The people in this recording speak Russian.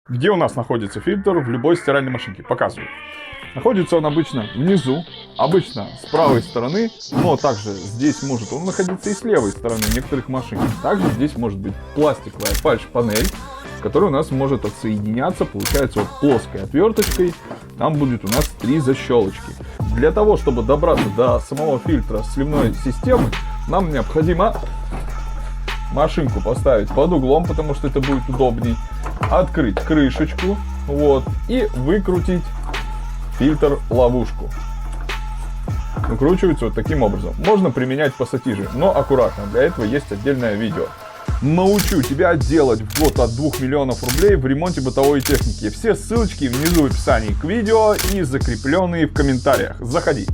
Где у нас находится фильтр в любой стиральной машинке? Показываю. Находится он обычно внизу, обычно с правой стороны, но также здесь может он находиться и с левой стороны некоторых машин. Также здесь может быть пластиковая фальш-панель, которая у нас может отсоединяться, получается, вот плоской отверточкой. Там будет у нас 3 защелочки. Для того, чтобы добраться до самого фильтра сливной системы, нам необходимо машинку поставить под углом, потому что это будет удобней, открыть крышечку, вот, и выкрутить фильтр-ловушку. Выкручивается вот таким образом. Можно применять пассатижи, но аккуратно, для этого есть отдельное видео. Научу тебя делать ввод от 2 миллионов рублей в ремонте бытовой техники. Все ссылочки внизу в описании к видео и закрепленные в комментариях. Заходи.